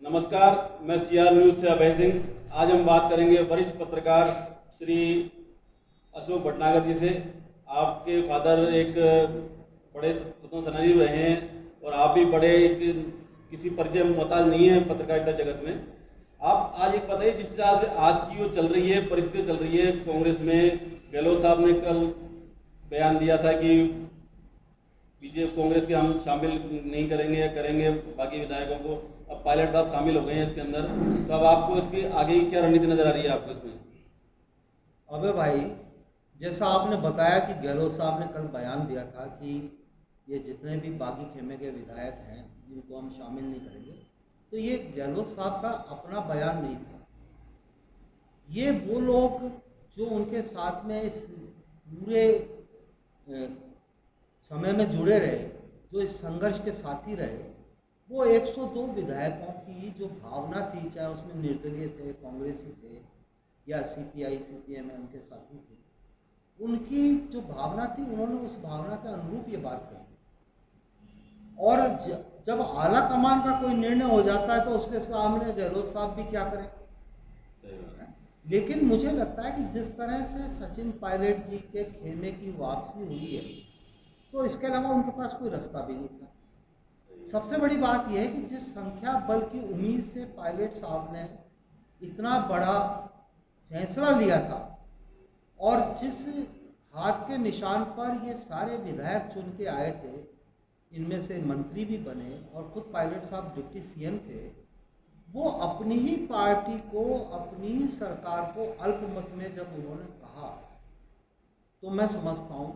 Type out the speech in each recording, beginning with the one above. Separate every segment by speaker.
Speaker 1: नमस्कार, मैं CR news से अभय सिंह। आज हम बात करेंगे वरिष्ठ पत्रकार श्री अशोक भटनागर जी से। आपके फादर एक बड़े स्वतंत्र सेनानी रहे हैं और आप भी बड़े एक किसी परिचय मोहताज नहीं है पत्रकारिता जगत में। आप आज एक बताइए, जिससे आज की वो चल रही है परिस्थिति चल रही है कांग्रेस में। गहलोत साहब ने कल बयान दिया था कि बीजेपी कांग्रेस के हम शामिल नहीं करेंगे या करेंगे बाकी विधायकों को। अब पायलट साहब शामिल हो गए हैं इसके अंदर, तो अब आपको इसकी आगे की क्या रणनीति नजर आ रही है आपको इसमें?
Speaker 2: अबे भाई, जैसा आपने बताया कि गहलोत साहब ने कल बयान दिया था कि ये जितने भी बागी खेमे के विधायक हैं इनको हम शामिल नहीं करेंगे, तो ये गहलोत साहब का अपना बयान नहीं था। ये वो लोग जो उनके साथ में इस पूरे समय में जुड़े रहे, जो इस संघर्ष के साथी रहे, वो 102 विधायकों की जो भावना थी, चाहे उसमें निर्दलीय थे, कांग्रेसी थे या सीपीआई सीपीएम उनके साथी थे, उनकी जो भावना थी उन्होंने उस भावना के अनुरूप ये बात कही। और जब आला कमान का कोई निर्णय हो जाता है तो उसके सामने गहलोत साहब भी क्या करें। लेकिन मुझे लगता है कि जिस तरह से सचिन पायलट जी के खेमे की वापसी हुई है, तो इसके अलावा उनके पास कोई रास्ता भी नहीं था। सबसे बड़ी बात यह है कि जिस संख्या बल की उम्मीद से पायलट साहब ने इतना बड़ा फैसला लिया था और जिस हाथ के निशान पर ये सारे विधायक चुन के आए थे, इनमें से मंत्री भी बने और खुद पायलट साहब डिप्टी सीएम थे, वो अपनी ही पार्टी को, अपनी ही सरकार को अल्पमत में जब उन्होंने कहा, तो मैं समझता हूँ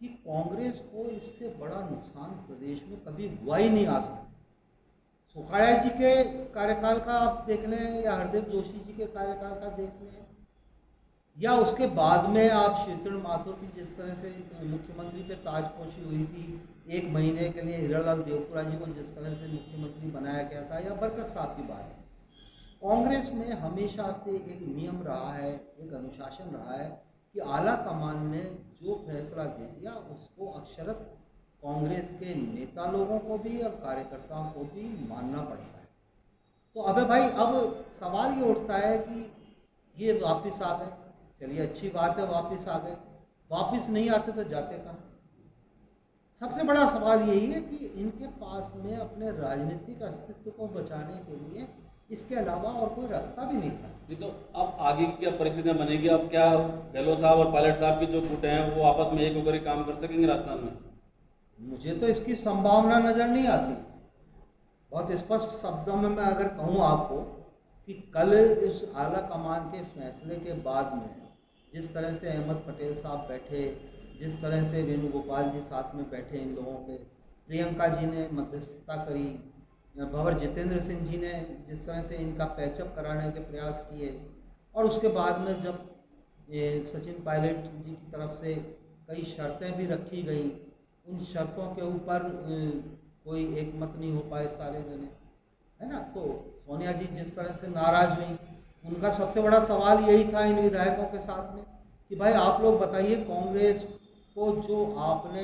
Speaker 2: कि कांग्रेस को इससे बड़ा नुकसान प्रदेश में कभी हुआ ही नहीं आज तक। सुखाड़ा जी के कार्यकाल का आप देख लें या हरदेव जोशी जी के कार्यकाल का देख लें, या उसके बाद में आप शीतल माथुर की जिस तरह से मुख्यमंत्री पे ताजपोशी हुई थी, 1 महीने के लिए हीरालाल देवपुरा जी को जिस तरह से मुख्यमंत्री बनाया गया था, या बरकत साहब की बात है। कांग्रेस में हमेशा से एक नियम रहा है, एक अनुशासन रहा है कि आला कमान ने जो फैसला दे दिया उसको अक्षरशः कांग्रेस के नेता लोगों को भी और कार्यकर्ताओं को भी मानना पड़ता है। तो अबे भाई, अब सवाल ये उठता है कि ये वापस आ गए, चलिए अच्छी बात है, वापस आ गए, वापस नहीं आते तो जाते कहाँ? सबसे बड़ा सवाल यही है कि इनके पास में अपने राजनीतिक अस्तित्व को बचाने के लिए इसके अलावा और कोई रास्ता भी नहीं था।
Speaker 1: जी, तो अब आगे की क्या परिस्थितियां बनेगी? अब क्या गहलोत साहब और पायलट साहब के जो गुट हैं वो आपस में एक होकर के काम कर सकेंगे राजस्थान में?
Speaker 2: मुझे तो इसकी संभावना नज़र नहीं आती। बहुत स्पष्ट शब्दों में मैं अगर कहूँ आपको कि कल इस आला कमान के फैसले के बाद में जिस तरह से अहमद पटेल साहब बैठे, जिस तरह से वेणुगोपाल जी साथ में बैठे इन लोगों के, प्रियंका जी ने मध्यस्थता करी, भंवर जितेंद्र सिंह जी ने जिस तरह से इनका पैचअप कराने के प्रयास किए, और उसके बाद में जब ये सचिन पायलट जी की तरफ से कई शर्तें भी रखी गई, उन शर्तों के ऊपर कोई एक मत नहीं हो पाए सारे जने, है ना। तो सोनिया जी जिस तरह से नाराज हुई, उनका सबसे बड़ा सवाल यही था इन विधायकों के साथ में कि भाई आप लोग बताइए, कांग्रेस को जो आपने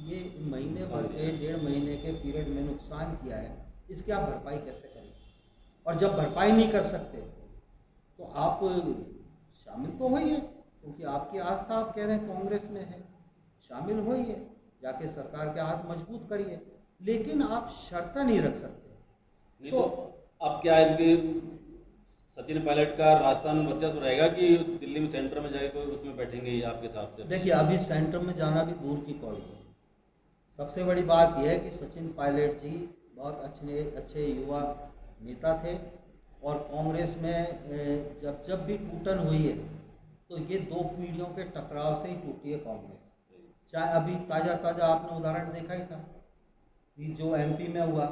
Speaker 2: ये महीने भर के 1.5 महीने के पीरियड में नुकसान किया है, इसकी आप भरपाई कैसे करें? और जब भरपाई नहीं कर सकते तो आप शामिल तो होइए, क्योंकि आपकी आस्था आप कह रहे हैं कांग्रेस में है, शामिल होइए, जाके सरकार के हाथ मजबूत करिए, लेकिन आप शर्तें नहीं रख सकते।
Speaker 1: नहीं तो अब क्या इनके सचिन पायलट का राजस्थान में वर्चस्व रहेगा कि दिल्ली में सेंटर में जाके कोई उसमें बैठेंगे ये आपके हिसाब से?
Speaker 2: देखिए, अभी सेंटर में जाना भी दूर की कौड़ी है। सबसे बड़ी बात यह है कि सचिन पायलट जी बहुत अच्छे युवा नेता थे, और कांग्रेस में जब जब भी टूटन हुई है तो ये 2 पीढ़ियों के टकराव से ही टूटी है कांग्रेस। चाहे अभी ताज़ा ताज़ा आपने उदाहरण देखा ही था कि जो एमपी में हुआ,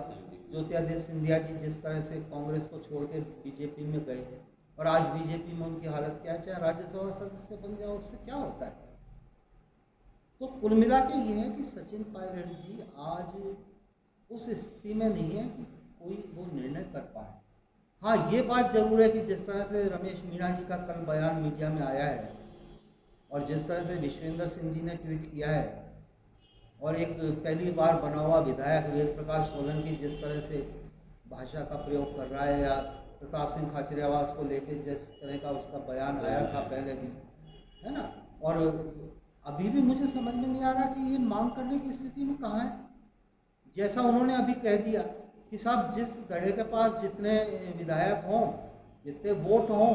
Speaker 2: ज्योतिरादित्य सिंधिया जी जिस तरह से कांग्रेस को छोड़ के बीजेपी में गए, और आज बीजेपी में उनकी हालत क्या है, चाहे राज्यसभा सदस्य बन जाओ, उससे क्या होता है। तो कुल मिला के ये है कि सचिन पायलट जी आज उस स्थिति में नहीं है कि कोई वो निर्णय कर पाए। हाँ, ये बात जरूर है कि जिस तरह से रमेश मीणा जी का कल बयान मीडिया में आया है, और जिस तरह से विश्वेंद्र सिंह जी ने ट्वीट किया है, और एक पहली बार बना हुआ विधायक वेद प्रकाश सोलंकी जिस तरह से भाषा का प्रयोग कर रहा है, या प्रताप सिंह खाचरियावास को लेके जिस तरह का उसका बयान आया था पहले भी, है ना। और अभी भी मुझे समझ में नहीं आ रहा कि ये मांग करने की स्थिति में कहाँ है। जैसा उन्होंने अभी कह दिया कि साहब जिस धड़े के पास जितने विधायक हों, जितने वोट हों,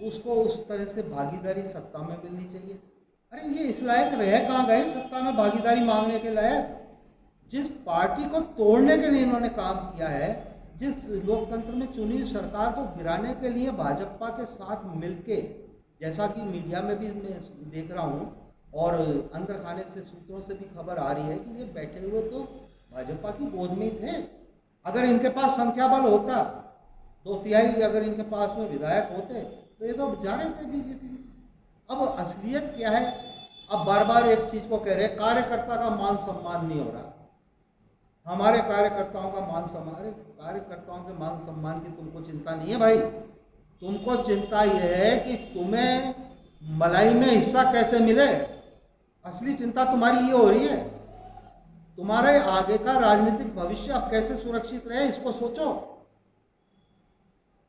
Speaker 2: उसको उस तरह से भागीदारी सत्ता में मिलनी चाहिए। अरे ये इस लायक रहे कहाँ गए सत्ता में भागीदारी मांगने के लायक? जिस पार्टी को तोड़ने के लिए इन्होंने काम किया है, जिस लोकतंत्र में चुनी हुई सरकार को गिराने के लिए भाजपा के साथ मिलके, जैसा कि मीडिया में भी मैं देख रहा हूँ और अंदर खाने से सूत्रों से भी खबर आ रही है कि ये बैठे हुए तो भाजपा की गोद में ही थे। अगर इनके पास संख्या बल होता, 2/3 अगर इनके पास में विधायक होते, तो ये तो जा रहे थे बीजेपी में। अब असलियत क्या है? अब बार बार एक चीज को कह रहे हैं, कार्यकर्ता का मान सम्मान नहीं हो रहा। हमारे कार्यकर्ताओं का मान सम्मान, अरे कार्यकर्ताओं के मान सम्मान की तुमको चिंता नहीं है भाई। तुमको चिंता यह है कि तुम्हें मलाई में हिस्सा कैसे मिले। असली चिंता तुम्हारी ये हो रही है। तुम्हारे आगे का राजनीतिक भविष्य अब कैसे सुरक्षित रहे, इसको सोचो।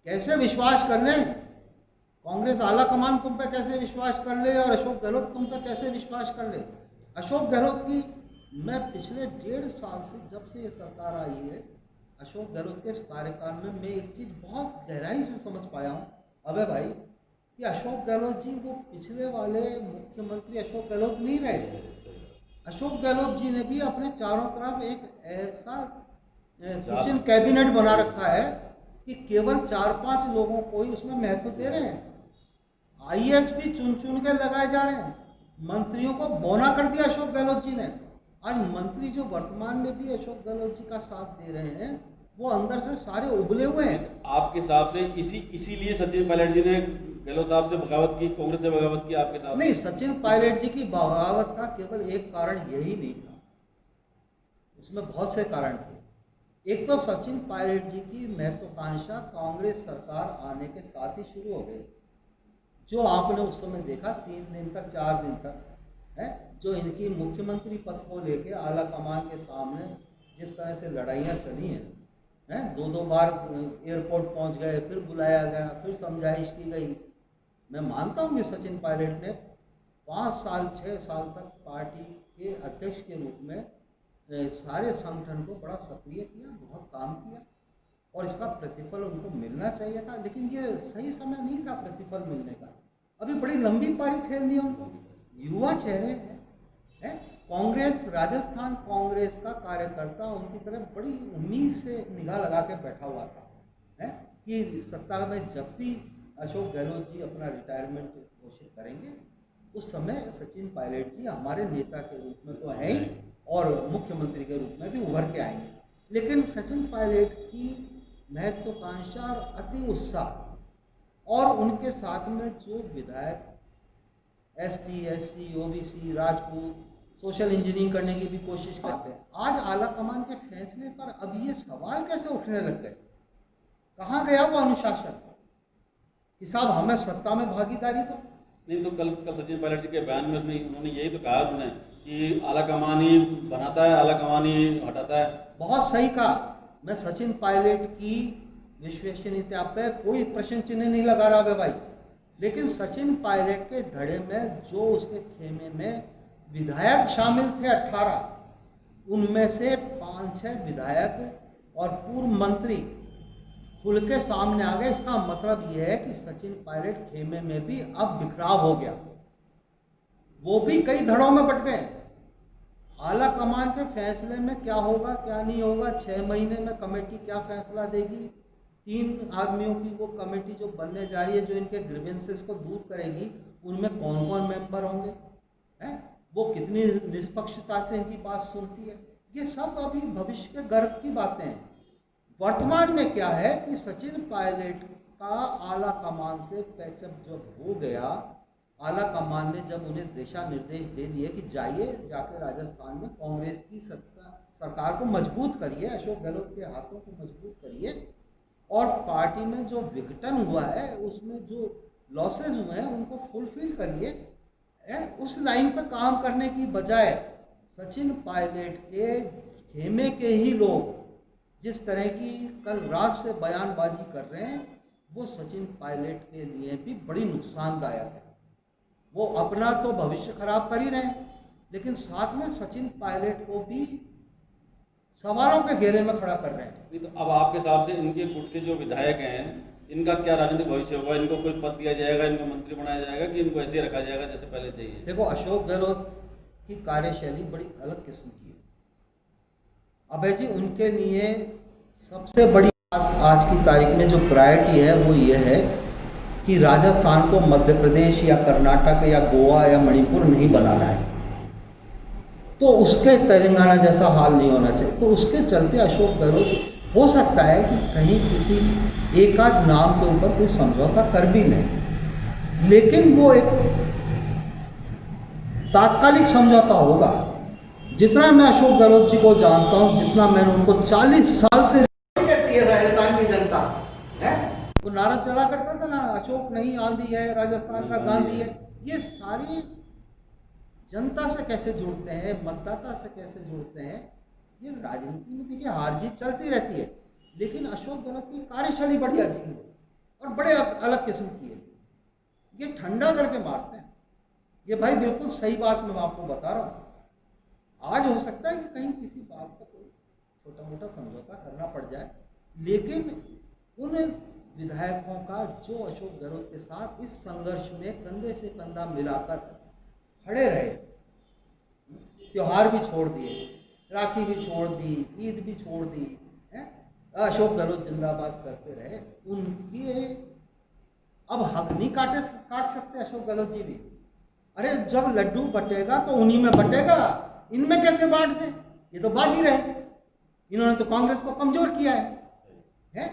Speaker 2: कैसे विश्वास कर ले कांग्रेस आला कमान तुम पे कैसे विश्वास कर ले, और अशोक गहलोत तुम पे कैसे विश्वास कर ले। अशोक गहलोत की मैं पिछले 1.5 साल से, जब से ये सरकार आई है, अशोक गहलोत के इस कार्यकाल में मैं एक चीज़ बहुत गहराई से समझ पाया हूँ अबे भाई, कि अशोक गहलोत जी वो पिछले वाले मुख्यमंत्री अशोक गहलोत नहीं रहे। अशोक गहलोत जी ने भी अपने चारों तरफ एक ऐसा किचन कैबिनेट बना रखा है कि केवल 4-5 लोगों को ही उसमें महत्व दे रहे हैं। आईएएस भी चुन चुन के लगाए जा रहे हैं। मंत्रियों को बौना कर दिया अशोक गहलोत जी ने। आज मंत्री जो वर्तमान में भी अशोक गहलोत जी का साथ दे रहे हैं, वो अंदर से सारे उबले हुए हैं।
Speaker 1: आपके हिसाब से इसीलिए सचिन पायलट जी ने गहलोत साहब से बगावत की, कांग्रेस से बगावत की आपके साथ?
Speaker 2: नहीं, सचिन पायलट जी की बगावत का केवल एक कारण यही नहीं था, उसमें बहुत से कारण थे। एक तो सचिन पायलट जी की महत्वाकांक्षा कांग्रेस सरकार आने के साथ ही शुरू हो गई। जो आपने उस समय देखा 3 दिन तक, 4 दिन तक है, जो इनकी मुख्यमंत्री पद को लेके आला कमान के सामने जिस तरह से लड़ाइयाँ चली हैं, 2-2 बार एयरपोर्ट पहुंच गए, फिर बुलाया गया, फिर समझाइश की गई। मैं मानता हूँ कि सचिन पायलट ने 5 साल 6 साल तक पार्टी के अध्यक्ष के रूप में सारे संगठन को बड़ा सक्रिय किया, बहुत काम किया, और इसका प्रतिफल उनको मिलना चाहिए था। लेकिन ये सही समय नहीं था प्रतिफल मिलने का। अभी बड़ी लंबी पारी खेलनी है उनको। युवा चेहरे हैं, कांग्रेस, राजस्थान कांग्रेस का कार्यकर्ता उनकी तरफ बड़ी उम्मीद से निगाह लगा के बैठा हुआ था, है कि सत्ता में जब भी अशोक गहलोत जी अपना रिटायरमेंट घोषित करेंगे, उस समय सचिन पायलट जी हमारे नेता के रूप में तो हैं ही, और मुख्यमंत्री के रूप में भी उभर के आएंगे। लेकिन सचिन पायलट की महत्वाकांक्षा और अति उत्साह, और उनके साथ में जो विधायक ST, SC, OBC, Rajput social engineering करने की भी कोशिश करते हैं, आज आला कमान के फैसले पर अब ये सवाल कैसे उठने लग गए? कहाँ गया वो अनुशासन कि साहब हमें सत्ता में भागीदारी दो?
Speaker 1: नहीं तो कल सचिन पायलट जी के बयान में उन्होंने यही तो कहा उन्होंने कि आला कमान ही बनाता है, आला कमान ही हटाता है।
Speaker 2: बहुत सही कहा। मैं सचिन पायलट की विश्वसनीयता पे कोई प्रश्न चिन्ह नहीं लगा रहा भाई, लेकिन सचिन पायलट के धड़े में जो उसके खेमे में विधायक शामिल थे 18, उनमें से 5-6 विधायक और पूर्व मंत्री खुल के सामने आ गए। इसका मतलब यह है कि सचिन पायलट खेमे में भी अब बिखराव हो गया, वो भी कई धड़ों में बट गए। आला कमान के फैसले में क्या होगा क्या नहीं होगा, 6 महीने में कमेटी क्या फैसला देगी, 3 आदमियों की वो कमेटी जो बनने जा रही है, जो इनके ग्रीवेंसेस को दूर करेगी, उनमें कौन कौन मेंबर होंगे, हैं, वो कितनी निष्पक्षता से इनकी बात सुनती है, ये सब अभी भविष्य के गर्व की बातें हैं। वर्तमान में क्या है कि सचिन पायलट का आला कमान से पैचअप जब हो गया, आला कमान ने जब उन्हें दिशा निर्देश दे दिए कि जाइए जाके राजस्थान में कांग्रेस की सरकार को मजबूत करिए, अशोक गहलोत के हाथों को मजबूत करिए, और पार्टी में जो विघटन हुआ है, उसमें जो लॉसेस हुए हैं उनको फुलफिल करिए, उस लाइन पर काम करने की बजाय सचिन पायलट के खेमे के ही लोग जिस तरह की कल रात से बयानबाजी कर रहे हैं, वो सचिन पायलट के लिए भी बड़ी नुकसानदायक है। वो अपना तो भविष्य खराब कर ही रहे हैं, लेकिन साथ में सचिन पायलट को भी सवालों के घेरे में खड़ा कर रहे हैं।
Speaker 1: नहीं तो अब आपके हिसाब से इनके गुट के जो विधायक हैं, इनका क्या राजनीतिक भविष्य होगा? इनको कोई पद दिया जाएगा, इनको मंत्री बनाया जाएगा, कि इनको ऐसे ही रखा जाएगा जैसे पहले थे ये?
Speaker 2: देखो, अशोक गहलोत की कार्यशैली बड़ी अलग किस्म की है। अभय जी, उनके लिए सबसे बड़ी बात आज की तारीख में जो प्रायोरिटी है वो ये है कि राजस्थान को मध्य प्रदेश या कर्नाटक या गोवा या मणिपुर नहीं बनाना है। तो उसके तेलंगाना जैसा हाल नहीं होना चाहिए। तो उसके चलते अशोक गहलोत हो सकता है कि कहीं किसी एक आध नाम के ऊपर कोई समझौता कर भी लें, लेकिन वो एक तात्कालिक समझौता होगा। जितना मैं अशोक गहलोत जी को जानता हूँ, जितना मैंने उनको 40 साल से कहती है राजस्थान की जनता है, वो नारा चला करता था ना, अशोक नहीं आंधी है, राजस्थान का गांधी है। ये सारी जनता से कैसे जुड़ते हैं, मतदाता से कैसे जुड़ते हैं, ये राजनीति में देखिए हार जीत चलती रहती है। लेकिन अशोक गहलोत की कार्यशैली बड़ी अजीब है और बड़े अलग किस्म की है। ये ठंडा करके मारते हैं। ये भाई बिल्कुल सही बात मैं आपको बता रहा हूँ। आज हो सकता है कि कहीं किसी बात का कोई छोटा मोटा समझौता करना पड़ जाए, लेकिन उन विधायकों का जो अशोक गहलोत के साथ इस संघर्ष में कंधे से कंधा मिलाकर खड़े रहे, त्योहार भी छोड़ दिए, राखी भी छोड़ दी, ईद भी छोड़ दी, अशोक गहलोत जिंदाबाद करते रहे, उनकी अब हक नहीं काट सकते अशोक गहलोत जी भी। अरे जब लड्डू बटेगा तो उन्हीं में बटेगा, इनमें कैसे बांट दें? ये तो बागी रहे। इन्होंने तो कांग्रेस को कमजोर किया है?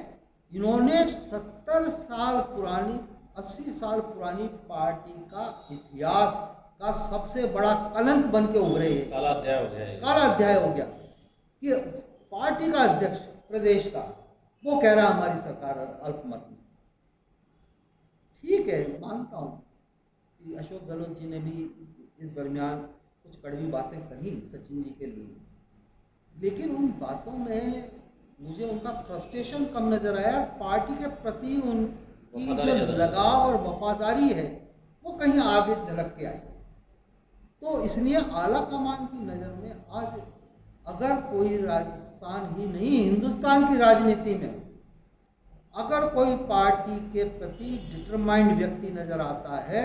Speaker 2: इन्होंने 70 साल पुरानी 80 साल पुरानी पार्टी का इतिहास का सबसे बड़ा कलंक बन के उभरे।
Speaker 1: काला अध्याय हो गया,
Speaker 2: काला अध्याय हो गया कि पार्टी का अध्यक्ष प्रदेश का वो कह रहा हमारी सरकार अल्पमत में। ठीक है, मानता हूँ कि अशोक गहलोत जी ने भी इस दरमियान कुछ कड़वी बातें कही सचिन जी के लिए, लेकिन उन बातों में मुझे उनका फ्रस्ट्रेशन कम नजर आया। पार्टी के प्रति उनकी जो लगाव और वफादारी है वो कहीं आगे झलक के आई। तो इसलिए आला कमान की नज़र में आज अगर कोई राजस्थान ही नहीं, हिंदुस्तान की राजनीति में अगर कोई पार्टी के प्रति डिटरमाइंड व्यक्ति नजर आता है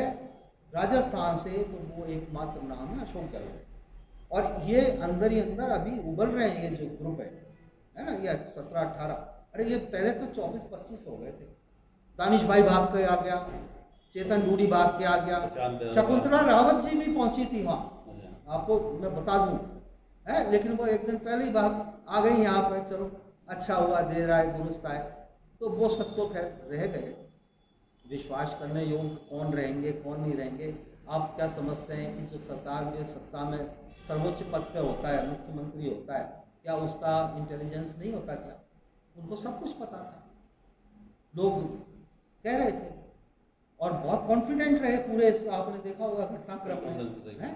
Speaker 2: राजस्थान से, तो वो एकमात्र नाम है अशोक गहलोत। और ये अंदर ही अंदर अभी उबल रहे हैं, ये जो ग्रुप है ना, ये 17-18, अरे ये पहले तो 24-25 हो गए थे। दानिश भाई भाग के आ गया, चेतन डूडी भाग के आ गया, शकुंतला रावत जी भी पहुंची थी वहाँ, आपको मैं बता दूं है, लेकिन वो एक दिन पहले ही भाग आ गई यहाँ पर। चलो अच्छा हुआ, देर आए दुरुस्त आए। तो वो सब तो खैर रह गए। विश्वास करने योग्य कौन रहेंगे कौन नहीं रहेंगे? आप क्या समझते हैं कि जो सरकार में सत्ता में सर्वोच्च पद पे होता है, मुख्यमंत्री होता है, क्या उसका इंटेलिजेंस नहीं होता? क्या उनको सब कुछ पता था? लोग कह रहे थे और बहुत कॉन्फिडेंट रहे पूरे। आपने देखा होगा घटनाक्रम में, है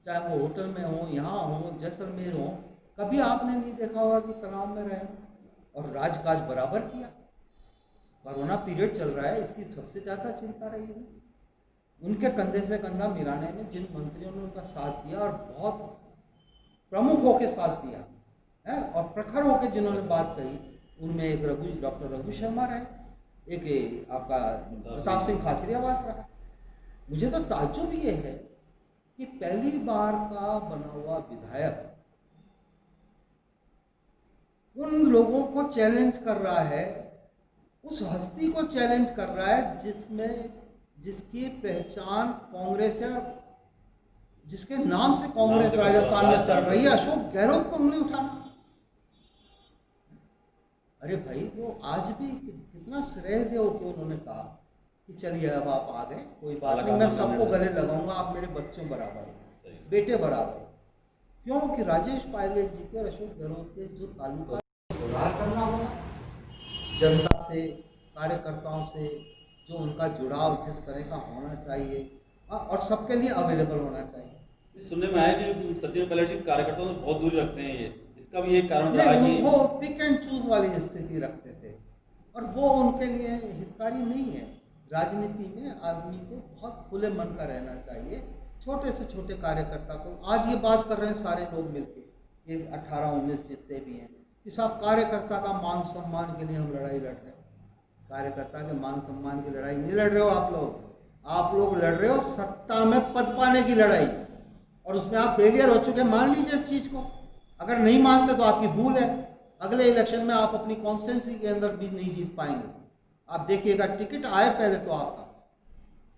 Speaker 2: चाहे वो होटल में हो, यहाँ हो, जैसलमेर हो, कभी आपने नहीं देखा होगा कि तनाव में रहे और राजकाज बराबर किया। कोरोना पीरियड चल रहा है, इसकी सबसे ज़्यादा चिंता रही है उनके कंधे से कंधा मिलाने में जिन मंत्रियों ने उनका साथ दिया और बहुत प्रमुख होकर साथ दिया है और प्रखर होकर जिन्होंने बात कही, उनमें एक डॉक्टर रघु शर्मा रहे, एक आपका प्रताप सिंह खाचरियावास रहा। मुझे तो ताज्जुब ये है कि पहली बार का बना हुआ विधायक उन लोगों को चैलेंज कर रहा है, उस हस्ती को चैलेंज कर रहा है जिसकी पहचान कांग्रेस है और जिसके नाम से कांग्रेस राजस्थान में चल रही है। अशोक गहलोत को उंगली उठाना, अरे भाई वो आज भी कितना श्रेय दे कि उन्होंने कहा कि चलिए अब आप आ गए, कोई बात नहीं, मैं सबको गले लगाऊंगा, आप मेरे बच्चों बराबर हो, बेटे बराबर। क्योंकि राजेश पायलट जी के और अशोक गहलोत के जो ताल्लुका सुधार करना होगा, जनता से, कार्यकर्ताओं से जो उनका जुड़ाव जिस तरह का होना चाहिए और सबके लिए अवेलेबल होना चाहिए।
Speaker 1: सुनने में आया कि सचिन पायलट जी कार्यकर्ताओं से बहुत दूरी रखते हैं, ये इसका भी एक कारण रहा
Speaker 2: नहीं,
Speaker 1: कि
Speaker 2: वो पिक एंड चूज वाली स्थिति रखते थे और वो उनके लिए हितकारी नहीं है। राजनीति में आदमी को बहुत खुले मन का रहना चाहिए। छोटे से छोटे कार्यकर्ता को, आज ये बात कर रहे हैं सारे लोग मिलके, ये 18-19 जितने भी हैं, कि साहब कार्यकर्ता का मान सम्मान के लिए हम लड़ाई लड़ रहे हैं। कार्यकर्ता के मान सम्मान की लड़ाई नहीं लड़ रहे हो आप लोग लड़ रहे हो सत्ता में पद पाने की लड़ाई, और उसमें आप फेलियर हो चुके। मान लीजिए इस चीज को, अगर नहीं मानते तो आपकी भूल है। अगले इलेक्शन में आप अपनी कॉन्स्टिट्यूंसी के अंदर भी नहीं जीत पाएंगे। आप देखिएगा, टिकट आए पहले तो आपका,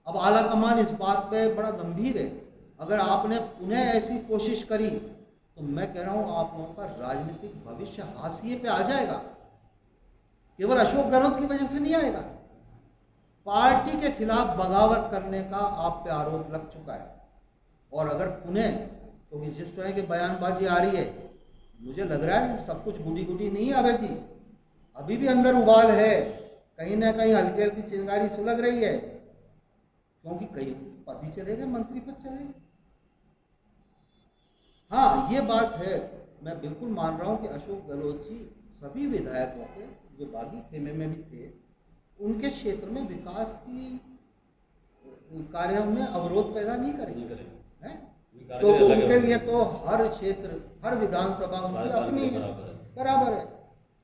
Speaker 2: अब आला कमान इस बात पे बड़ा गंभीर है। अगर आपने पुनः ऐसी कोशिश करी तो मैं कह रहा हूं आप लोगों का राजनीतिक भविष्य हाशिए पे आ जाएगा। केवल अशोक गहलोत की वजह से नहीं आएगा, पार्टी के खिलाफ बगावत करने का आप पे आरोप लग चुका है। और अगर पुनः, क्योंकि जिस तरह की बयानबाजी आ रही है, मुझे लग रहा है सब कुछ गुडी गुडी नहीं है अभय जी, अभी भी अंदर उबाल है, कहीं ना कहीं हल्की हल्की चिंगारी सुलग रही है, क्योंकि कई पद ही चले गए, मंत्री पद चले गए। हाँ, ये बात है, मैं बिल्कुल मान रहा हूँ कि अशोक गहलोत जी सभी विधायकों के जो बागी खेमे में भी थे, उनके क्षेत्र में विकास की कार्यों में अवरोध पैदा नहीं करेंगे, हैं? तो उनके लिए तो हर क्षेत्र, हर विधानसभा उनकी अपनी बराबर है।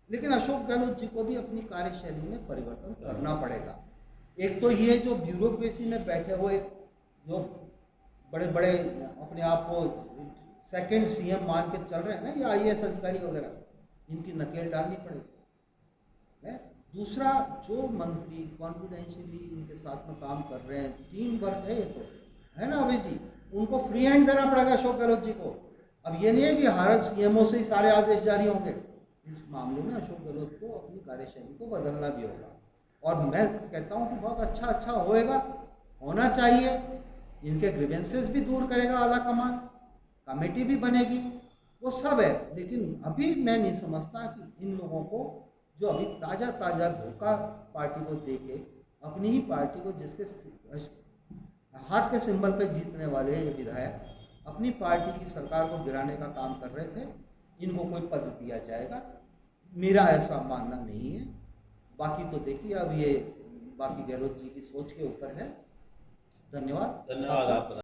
Speaker 2: लेकिन अशोक गहलोत जी को भी अपनी कार्यशैली में परिवर्तन करना पड़ेगा। एक तो ये जो ब्यूरोक्रेसी में बैठे हुए जो बड़े बड़े अपने आप को सेकंड सीएम मान के चल रहे हैं ना, ये आईएएस अधिकारी वगैरह, इनकी नकेल डालनी पड़ेगी, है? दूसरा, जो मंत्री कॉन्फिडेंशियली इनके साथ में काम कर रहे हैं, टीम वर्क है ये तो, है ना अभय जी, उनको फ्री हैंड देना पड़ेगा अशोक गहलोत जी को। अब ये नहीं है कि हर सीएमओ से ही सारे आदेश जारी होंगे। इस मामले में अशोक गहलोत को अपनी कार्यशैली को बदलना भी होगा, और मैं कहता हूँ कि बहुत अच्छा होना चाहिए। इनके ग्रीवेंसेस भी दूर करेगा आला कमान, कमेटी भी बनेगी, वो सब है। लेकिन अभी मैं नहीं समझता कि इन लोगों को, जो अभी ताज़ा धोखा पार्टी को दे के, अपनी ही पार्टी को, जिसके हाथ के सिंबल पे जीतने वाले ये विधायक अपनी पार्टी की सरकार को गिराने का काम कर रहे थे, इनको कोई पद दिया जाएगा, मेरा ऐसा मानना नहीं है। बाकी तो देखिए, अब ये बाकी गहलोत जी की सोच के ऊपर है। धन्यवाद।
Speaker 1: आप